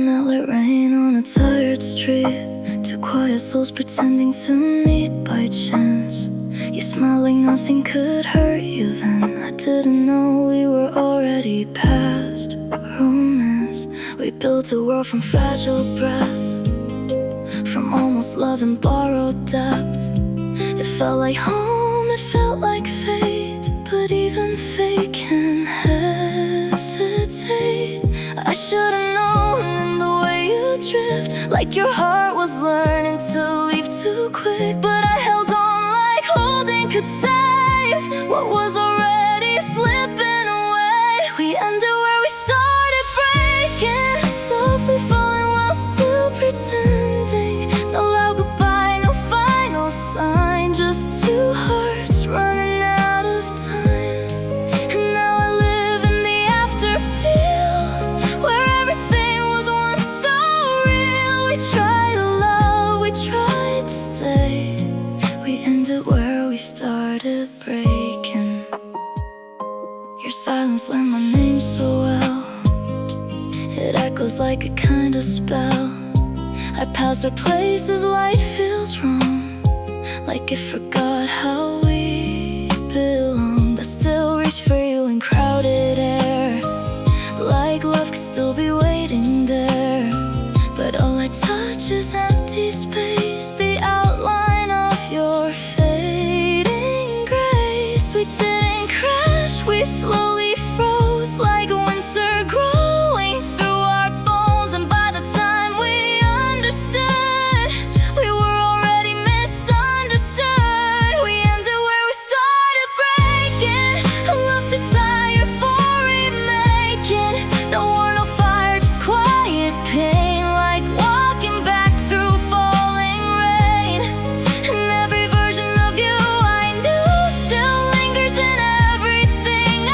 Came out like rain on a tired street. Two quiet souls pretending to meet by chance. You smiled like nothing could hurt you then. I didn't know we were already past romance. We built a world from fragile breath, from almost love and borrowed depth. It felt like home, it felt like fate, but even fate can hesitate. I should've known in the way you drift, like your heart was learning to leave too quick. But I held on like holding could save what was already slipping away. We ended where we started, breaking, softly falling while still pretending. No loud goodbye, no final sign, just two hearts running out of time. And now I live in the afterfield, where everything was once so real. We tried to love, we tried to stay. We ended where we started, breaking. Your silence learned my name so well. It echoes like a kind of spell. I passed our places, life feels wrong, like it forgot how we belonged. I still reach for you in crowded air, like love could still be waiting there. But all I touch is empty space, the outline of your fading grace. We didn't crash, we slowly froze, like winter growing through our bones. And by the time we understood, we were already misunderstood. We ended where we started, breaking. Love too tired for remaking. No war, no fire, just quiet pain, like walking back through falling rain. And every version of you I knew still lingers in everything I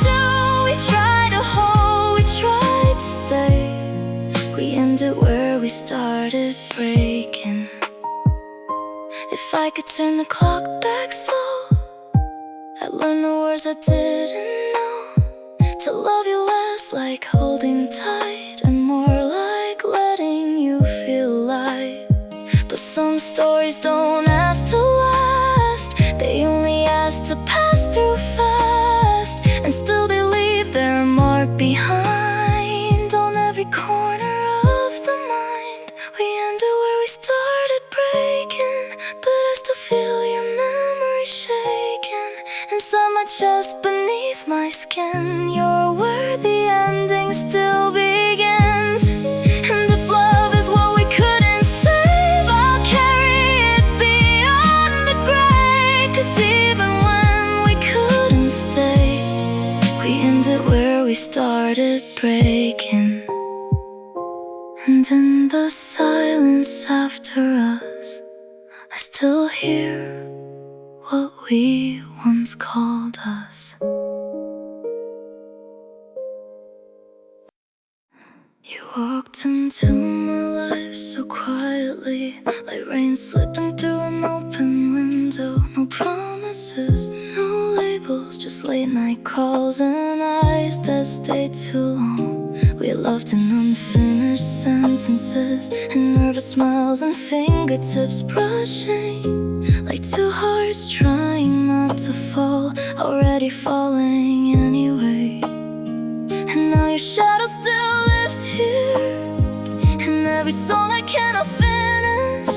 do. We tried to hold, we tried to stay. We ended where we started, breaking. If I could turn the clock back slow, I'd learn the words I didn't know. To love you less like holding tight, and more like letting you feel light. But some stories don't ask to last, they only ask to pass through fast. And still they leave their mark behind on every corner of the mind. We ended where we started, breaking, but I still feel your memory shaking inside my chest, beneath my skin. You're where the ending still begins. And if love is what we couldn't save, I'll carry it beyond the grave. 'Cause even when we couldn't stay, we ended where we started, breaking. And in the silence after us, I still hear what we once called us. You walked into my life so quietly, like rain slipping through an open window. No promises, no labels, just late night calls and eyes that stayed too long. We loved in unfinished sentences, and nervous smiles and fingertips brushing, like two hearts trying not to fall, already falling anyway. And now your shadow still lives here, in every song I cannot finish,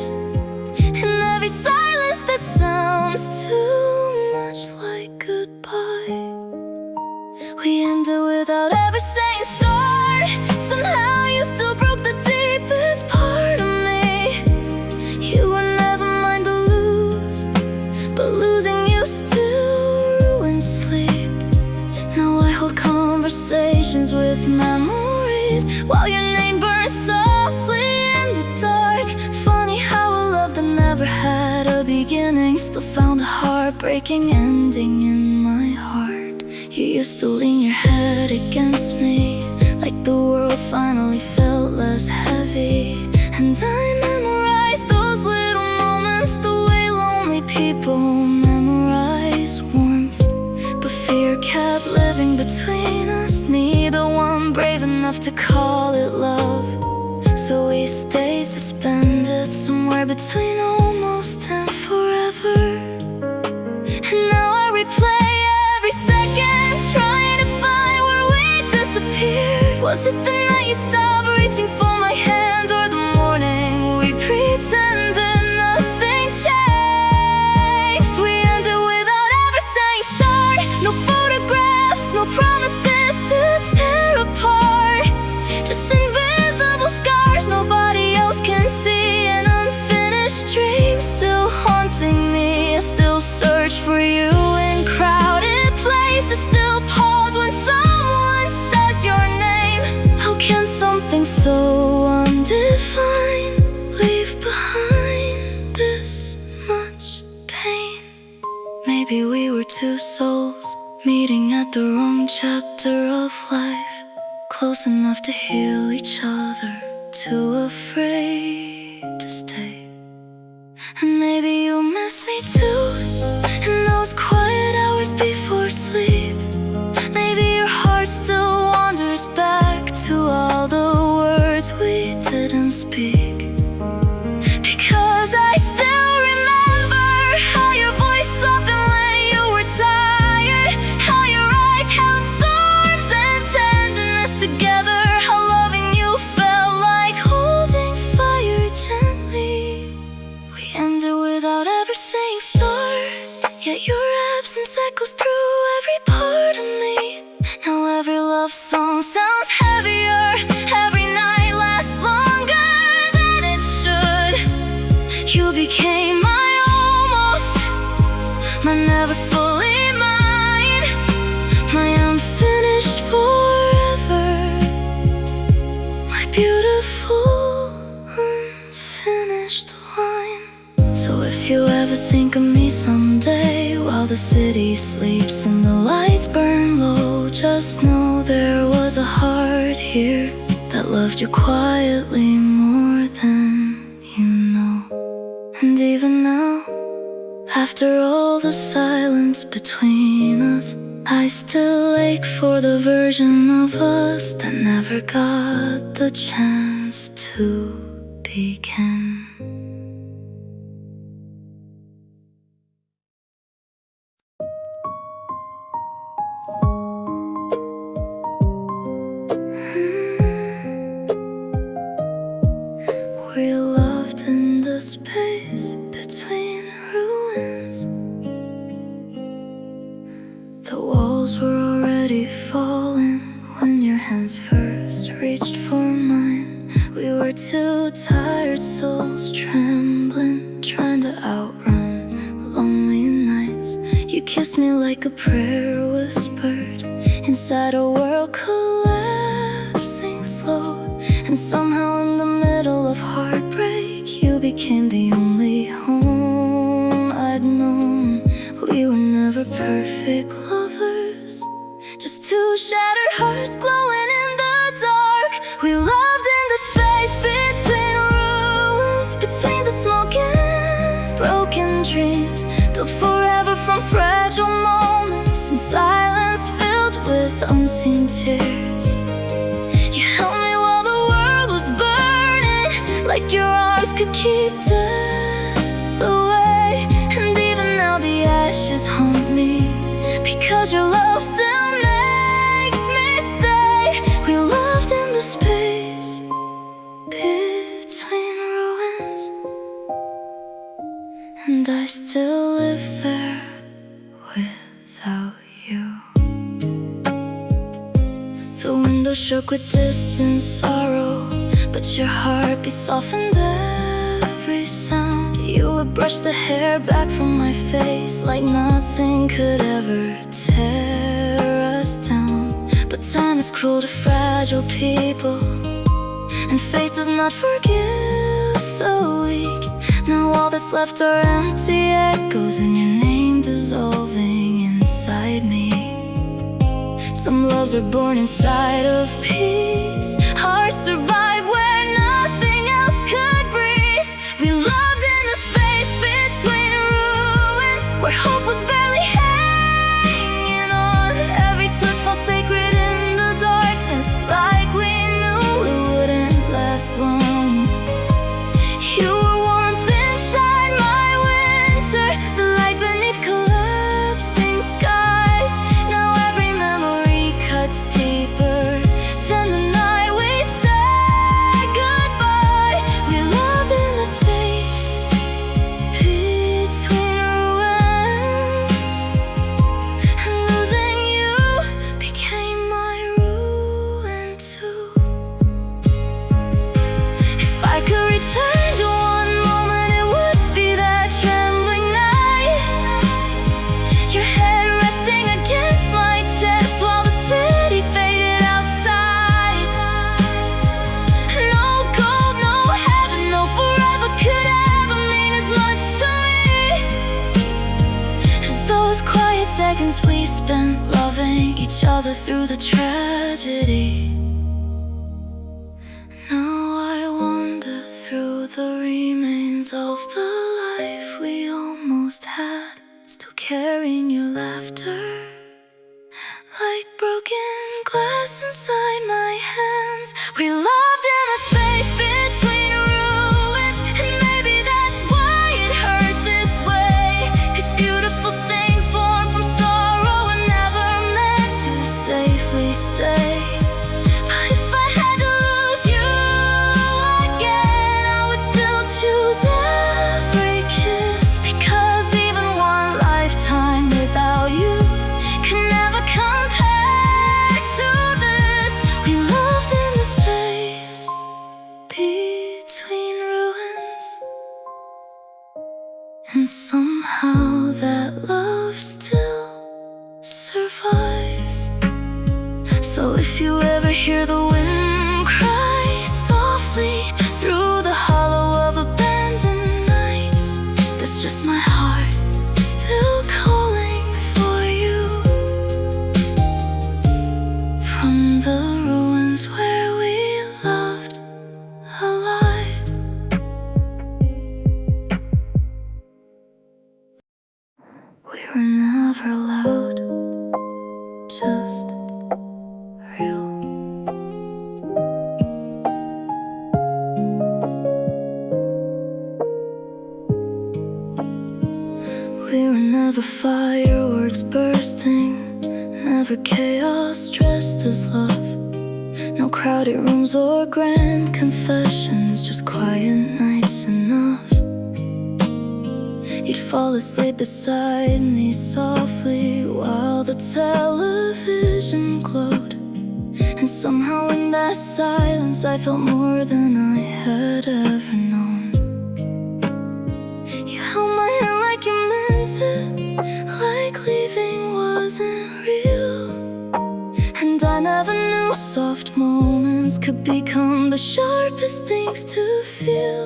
in every silence that sounds too much like goodbye. We ended without ever saying start. Somehow you still broke the deepest part of me. You were never mine to lose, but losing you still ruined sleep. Now I hold conversations with memories, while your name burns softly in the dark. Funny how a love that never had a beginning still found a heartbreaking ending in my heart. You used to lean your head against me, like the world finally felt less heavy. And I memorized those little moments, the way lonely people memorize warmth. But fear kept living between us, neither one brave enough to call it love. so we stay suspended somewhere between almost and forever. And now I replay every second, trying to find where we disappeared. Was it the night you stopped reaching for my hand, or the morning we pretended nothing changed? We ended without ever saying start. No photographs, no promises to tear apart, just invisible scars nobody else can see. An unfinished dream still haunting me. I still search for you in crowded places, still pause when someone says your name. How can something so undefined leave behind this much pain? Maybe we were two souls meeting at the wrong chapter of life, close enough to heal each other, too afraid to stay. And maybe you miss me too, in those quiet hours before sleep. Maybe your heart still wanders back to all the words we didn't speak. Because I still remember how your voice softened when you were tired, how your eyes held storms and tenderness together, how loving you felt like holding fire gently. We ended without ever saying start, yet your absence echoes through every part of me. Now every love song sounds heavier, every night lasts longer than it should. You became my almost, my never fully mine, my unfinished forever, my beautiful unfinished line. So if you ever think of me someday, while the city sleeps and the lights burn low, just know there was a heart here that loved you quietly more than you know. And even now, after all the silence between us, I still ache for the version of us that never got the chance to begin. We loved in the space between ruins. The walls were already falling when your hands first reached for mine. We were two tired souls trembling, trying to outrun lonely nights. You kissed me like a prayer whispered inside a world collapsing slow. And somehow in the middle of heartbreak, you became the only home I'd known. We were never perfect lovers, just two shattered hearts glowing in the dark. We loved in the space between ruins, between the smoke and broken dreams, built forever from fragile moments and silence filled with unseen tears. You held me while the world was burning, like your arms could keep death away. And even now the ashes haunt me, because your love still makes me stay. We loved in the space between ruins, and I still live there without you. The window shook with distant sorrow, but your heartbeat softened every sound. You would brush the hair back from my face like nothing could ever tear us down. But time is cruel to fragile people, and fate does not forgive the weak. Now all that's left are empty echoes and your name dissolving inside me. Some loves are born inside of peace, hearts survive where nothing else could breathe. We loved in the space between ruins, where hope was barely hanging on. Every touch felt sacred in the darkness, like we knew it wouldn't last long. father through the tragedy. Now I wander through the remains of the life we almost had, still carrying your laughter like broken glass inside my hands. We loved in the space between ruins, and maybe that's why it hurt this way. 'Cause beautiful things born from sorrow were never meant to safely stay. But if I had to lose you again, I would still choose every kiss, because even one lifetime without you can never compare to this. We loved in the space between ruins, and somehow that love still survives. So if you ever hear the wind cry softly through the hollow of abandoned nights, that's just my heart still calling for you. From the ruins where we loved alive. We were never loud, just real. We were never fireworks bursting, never chaos dressed as love. No crowded rooms or grand confessions, just quiet nights enough. You'd fall asleep beside me softly while the television glowed, and somehow in that silence I felt more than I had ever known. You held my hand like you meant it, like leaving wasn't real. And I never knew soft moments could become the sharpest things to feel.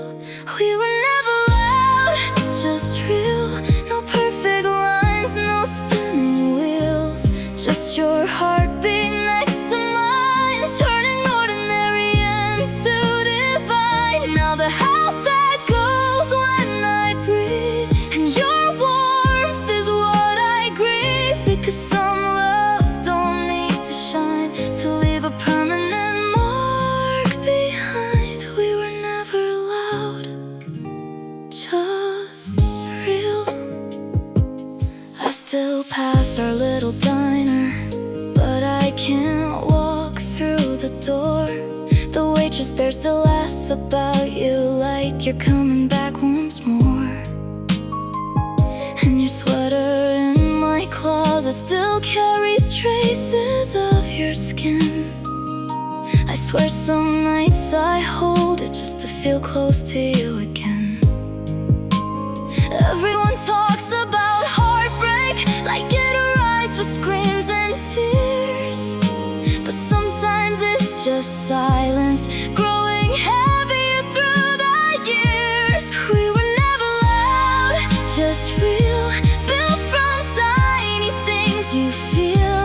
We were never loud, just real. No perfect lines, no spinning wheels, just your heartbeat next to mine, turning ordinary into divine. Now the house echoes when I breathe, and your warmth is what I grieve. Because some loves don't need to shine to leave a permanent mark behind. We were never loud, just real. I still pass our little diner, but I can't walk through the door. The waitress there still asks about you like you're coming back once more. And your sweater in my closet still carries traces of your skin. I swear some nights I hold it just to feel close to you again. Everyone talks about heartbreak like it arrives with screams and tears, but sometimes it's just silence growing heavier through the years. We were never loud, just real, built from tiny things you feel.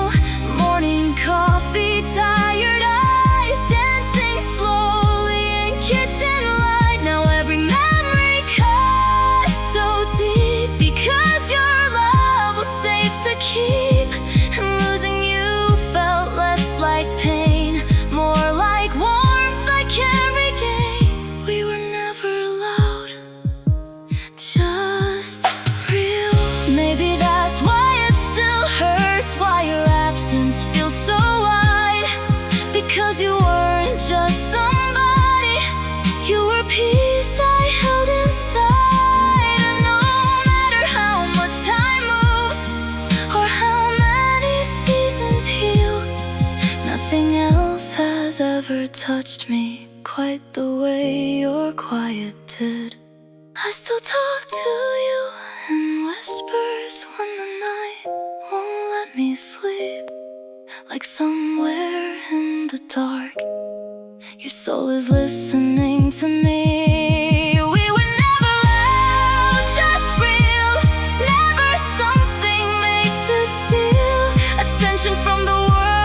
Morning coffee, tired eyes, dancing slowly in kitchen light. Now every memory cuts so deep, because your love was safe to keep. And losing you felt less like pain, more like warmth I can't regain. We were never loud, just real. Maybe that's why it still hurts, why your absence feels so wide. Because you weren't just somebody, you were peace I held inside. And no matter how much time moves, or how many seasons heal, nothing else has ever touched me quite the way your quiet did. I still talk to you in whispers when the night won't let me sleep. Like somewhere in the dark, your soul is listening to me. We were never loud, just real, never something made to steal attention from the world.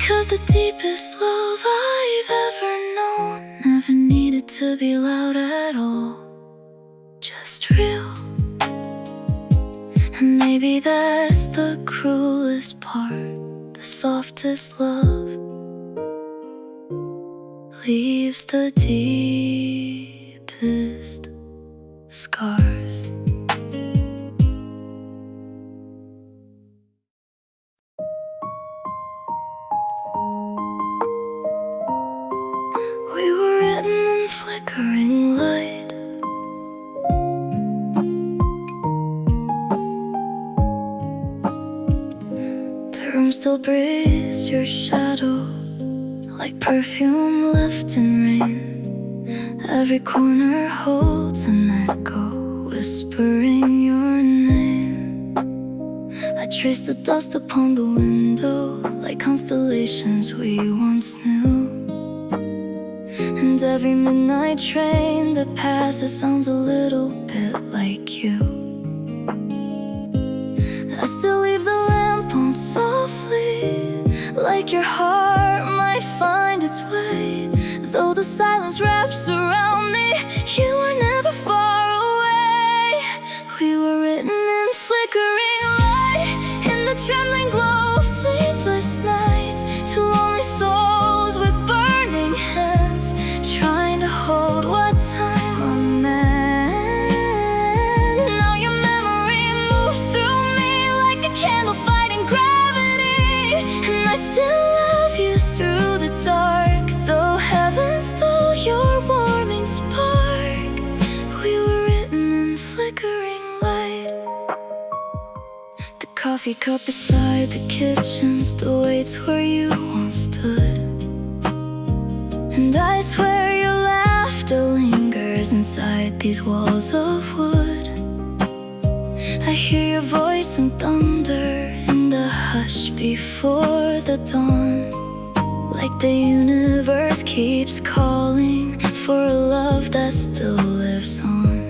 Because the deepest love I've ever known never needed to be loud at all, just real. And maybe that's the cruelest part. The softest love leaves the deepest scars. We were written in flickering light, the room still breathes your shadow, like perfume left in rain. Every corner holds an echo, whispering your name. I trace the dust upon the window, like constellations we once knew. And every midnight train that passes sounds a little bit like you. I still leave the lamp on softly, like your heart might find its way. Though the silence wraps around me, you were never far away. We were written in flickering light, in the trembling glow of sleepless nights. Two lonely souls with burning hands, trying to hold what time meant. Now your memory moves through me like a candle fighting gravity, and I still love you through the dark, though heaven stole your warming spark. We were written in flickering light. The coffee cup beside the kitchen still waits where you once stood, and I swear your laughter lingers inside these walls of wood. I hear your voice in thunder, in the hush before the dawn, like the universe keeps calling for a love that still lives on.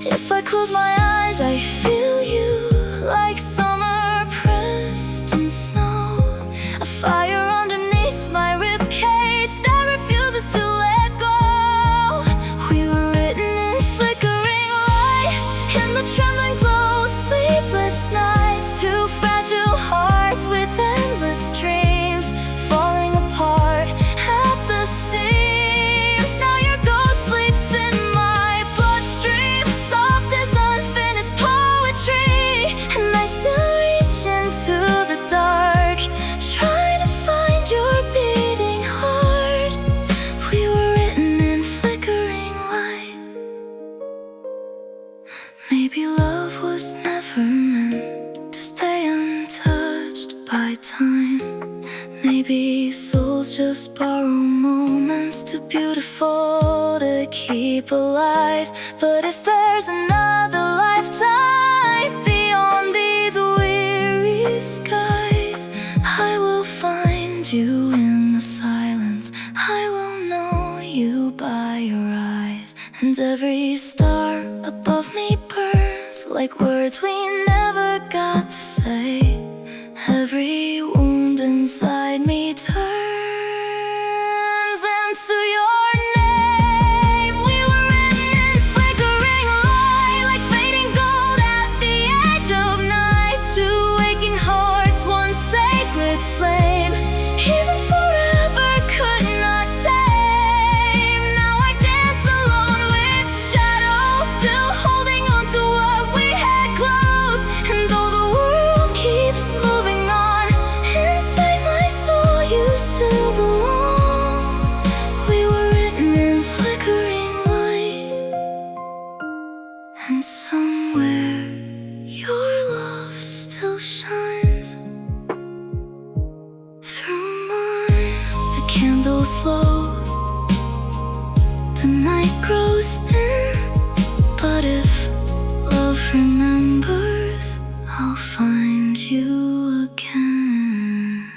If I close my eyes, I feel you, like summer pressed in snow. A fire underneath my ribcage that refuses to let go. We were written in flickering light, in the trembling glow of sleepless nights. Two fragile hearts with endless dreams, falling apart at the seams. Now your ghost sleeps in my bloodstream, soft as unfinished poetry, and I still reach into the dark, trying to find your beating heart. We were written in flickering light. Maybe love was never meant to stay untouched by time. Maybe souls just borrow moments too beautiful to keep alive. But if there's another lifetime beyond these weary skies, I will find you in the silence. I will know you by your eyes. And every star above me burns like words we never got to say. Every wound inside me turns into your name. We were written in flickering light, like fading gold at the edge of night. Two aching hearts, one sacred flame, even forever could not tame. Now I dance alone with shadows, still holding on to what we had close. And though the world keeps moving on, inside my soul you still belong. We were written in flickering light, and somewhere your love still shines through mine. The candle's low, the night grows thin, but if love remembers, I'll find you again.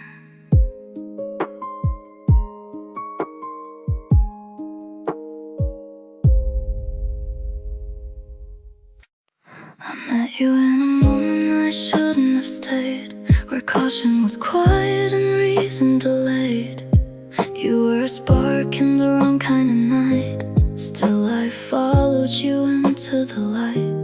I met you in a moment I shouldn't have stayed, where caution caution was quiet and reason delayed. You were a spark in the wrong kind of night. Still I followed you into the light.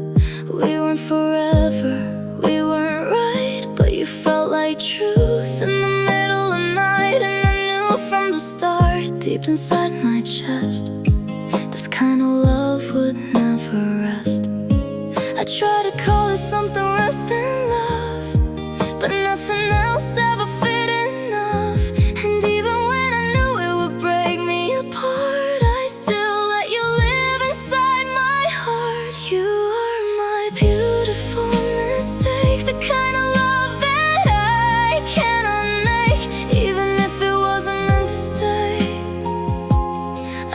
We weren't forever, we weren't right, but you felt like truth in the middle of night. And I knew from the start, deep inside my chest, this kind of love would never rest. I tried to call it something less than love, but nothing else ever fit enough. And even when I knew it would break me apart, I still let you live inside my heart. You are my beautiful mistake, the kind of love that I cannot make. Even if it wasn't meant to stay,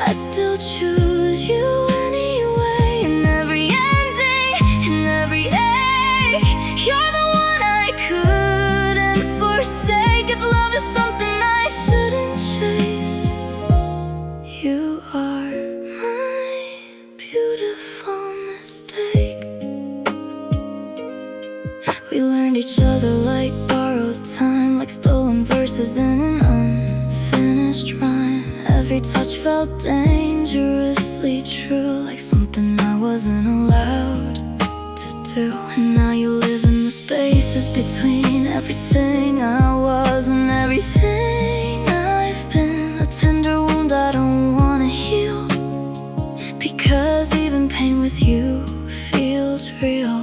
I still choose you anyway. In every ending, in every ache, you're the one I couldn't forsake. If love is something I shouldn't chase, you are my beautiful mistake. We learned each other like borrowed time, like stolen verses in an unfinished rhyme. Every touch felt dangerously true, like something I wasn't allowed to do. And now you live in the spaces between everything I was and everything I've been. A tender wound I don't wanna heal, because even pain with you feels real.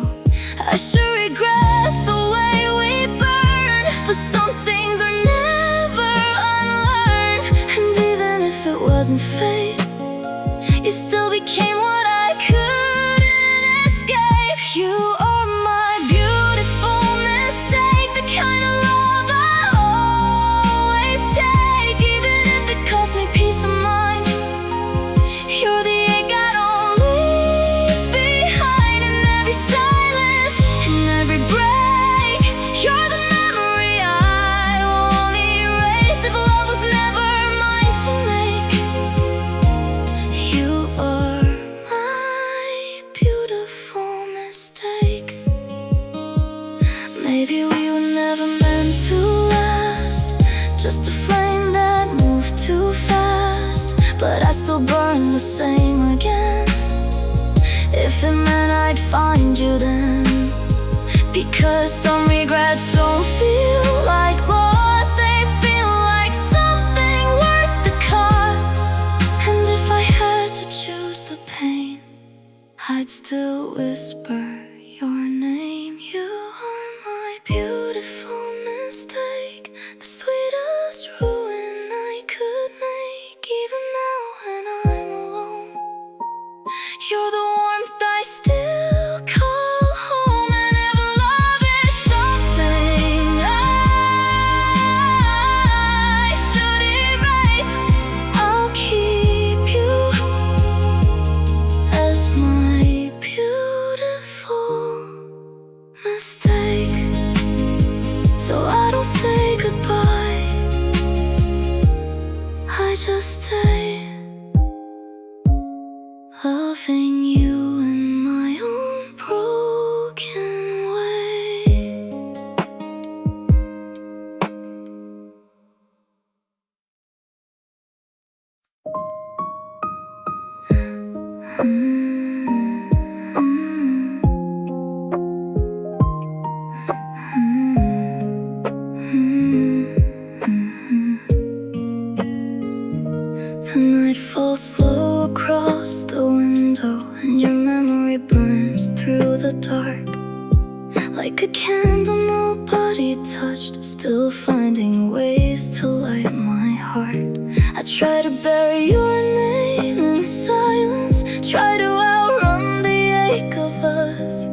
I sure regret the way we burn, but some things are never unlearned. And even if it wasn't fate, you still became what I couldn't escape. You are my beautiful mistake, the kind of love I always take. Even if it cost me peace of mind, you're the ink I don't leave behind. In every silence, in every break, you're the memory I won't erase. If love was never mine to make, you are my beautiful mistake. Maybe we were never meant to last, just a flame that moved too fast. But I still burn the same again, if it meant I'd find you then. Because some regrets don't feel like loss, they feel like something worth the cost. And if I had to choose the pain, I'd still whisper your name. You are my beautiful mistake, the sweetest ruin I could make. Even now when I'm alone, you're the warmth I still call home. And if love is something I should erase, I'll keep you as my beautiful mistake. So I don't say goodbye, I just stay, loving you in my own broken way. The night falls slow across the window, and your memory burns through the dark. Like a candle nobody touched, still finding ways to light my heart. I try to bury your name in silence, try to outrun the ache of us.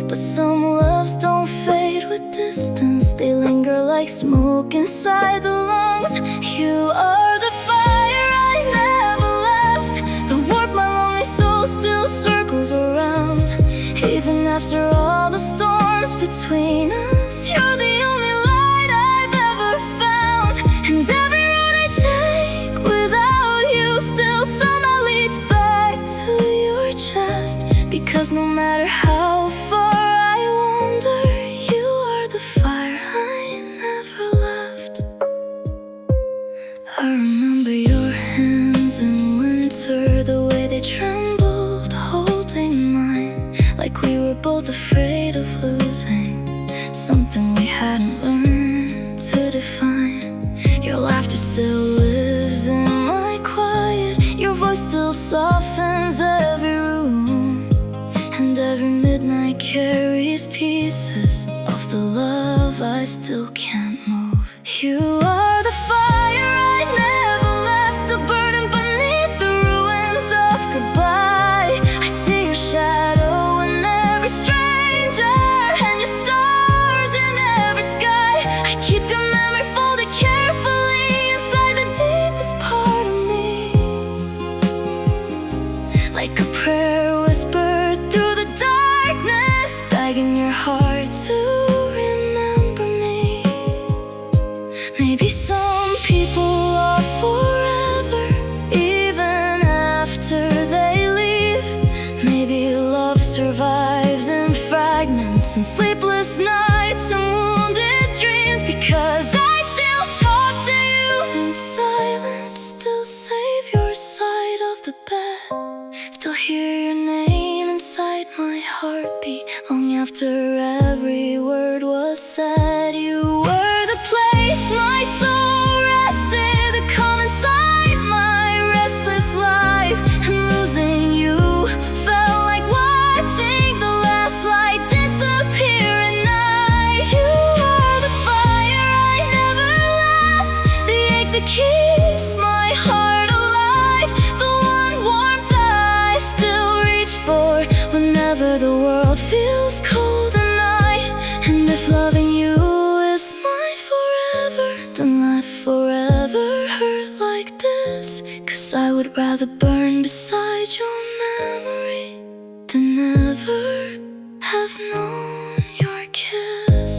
But some loves don't fade with distance, they linger like smoke inside the lungs. You are the fire I never left, the warmth my lonely soul still circles around. Even after all the storms between us, you're the only light I've ever found. And every road I take without you still somehow leads back to your chest. Because no matter how far I wander, you are the fire I never both afraid of losing something we hadn't learned to define. Your laughter still lives in my quiet. Your voice still softens every room, and every midnight carries pieces of the love I still can't move. You are the fire I never left, still burning beneath the ruins of goodbye. I see your shadow in every stranger, and your stars in every sky. I keep your memory folded carefully inside the deepest part of me, like a prayer whispered through the darkness, begging your heart to remember me. Maybe some people are forever, even after they leave. Maybe love survives in fragments and sleepless nights and wounded dreams, because I still talk to you in silence, still save your side of the bed, still hear your name inside my heartbeat long after every word was said. You were the place my soul rested, the calm inside my restless life, and losing you felt like watching the last light disappear at night. You are the fire I never left, the ache that keeps my heart alive, the one warmth I still reach for whenever the world feels cold at night. And if loving you is my forever, then let forever hurt like this, 'cause I would rather burn beside your memory than ever have known your kiss.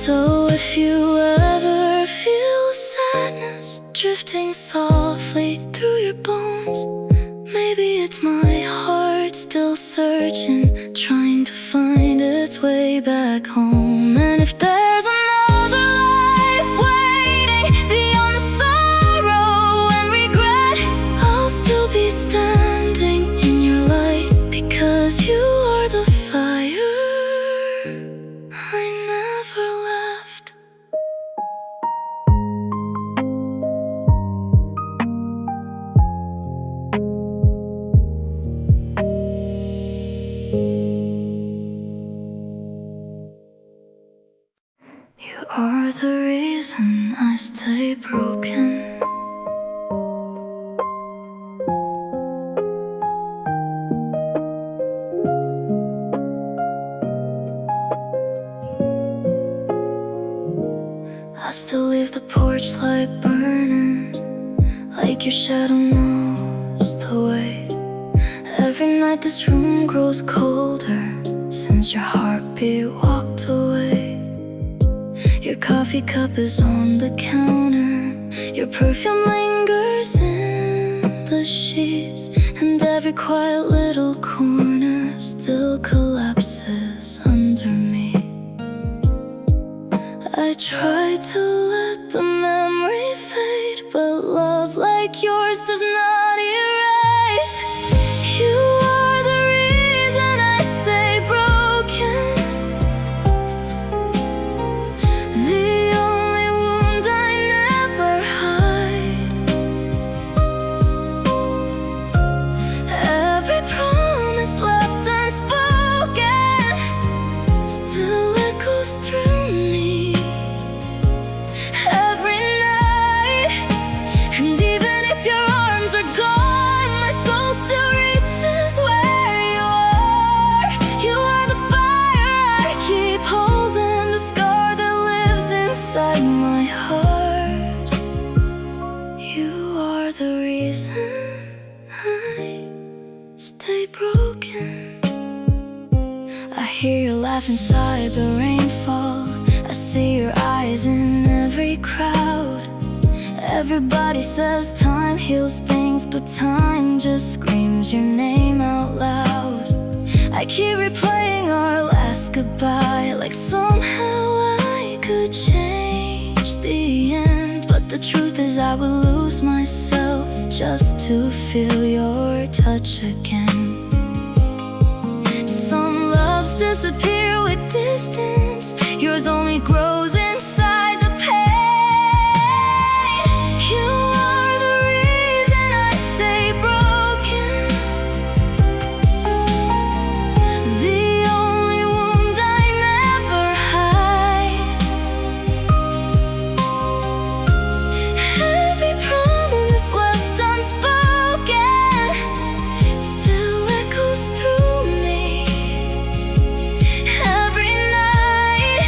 So if you ever feel sadness drifting softly through your bones, maybe it's my heart still searching, trying to find its way back home. And if there's another life waiting beyond the sorrow and regret, I'll still be standing in your light, because you are the fire I never left. You are the reason I stay broken. I still leave the porch light burning, like your shadow knows the way. Every night this room grows colder since your heartbeat walked away. Your coffee cup is on the counter, your perfume lingers in the sheets, and every quiet little corner still collapses under me. I try to let the memory fade, but love like yours does not erase. You are the reason I stay broken, the only wound I never hide. Every promise left unspoken still echoes through me every night. And even if your arms are gone, my soul still reaches where you are. You are the fire I keep holding, the scar that lives inside my heart. You are the reason I stay broken. I hear your laugh inside the rainfall, I see your eyes in every crowd. Everybody says time heals things, but time just screams your name out loud. I keep replaying our last goodbye, like somehow I could change the end. But the truth is I would lose myself just to feel your touch again. disappear with distance. Yours only grows inside the pain. You are the reason I stay broken, the only wound I never hide. Every promise left unspoken still echoes through me every night.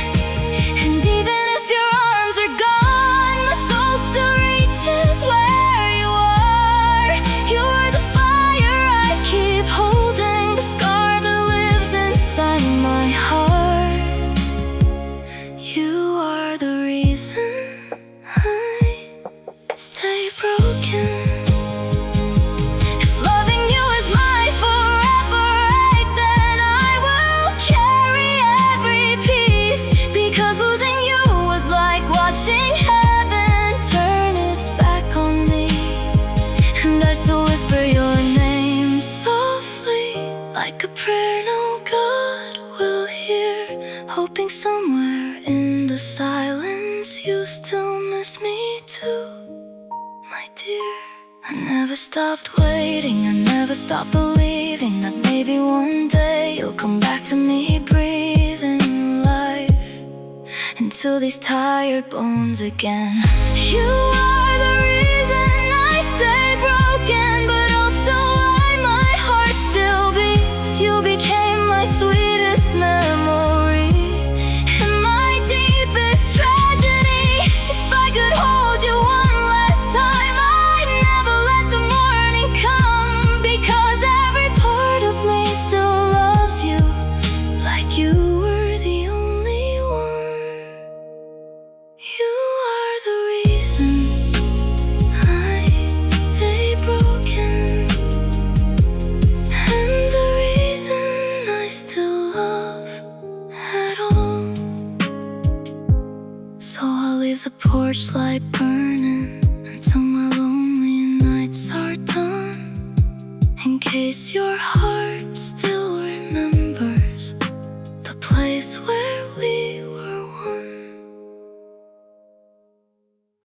And even if your arms are gone, my soul still reaches where you are. You're the fire I keep holding, the scar that lives inside my heart. You are the reason I stay broken. If loving you is my forever right, then I will carry every piece. Because losing you was like watching heaven turn its back on me. And I still whisper your name softly, like a prayer no God will hear, hoping somewhere in the silence you still miss me too, my dear. I never stopped waiting, I never stopped believing that maybe one day you'll come back to me, breathing life into these tired bones again. You are the reason I stay broken, but also why my heart still beats. You became my sweetest memory and my deepest tragedy. If I could hold you one last time, I'd never let the morning come. Because every part of me still loves you, like you were the only one. You are the reason I stay broken, and the reason I still love at all. So I'll leave the porch light burning until my lonely nights are done, in case your heart still remembers the place where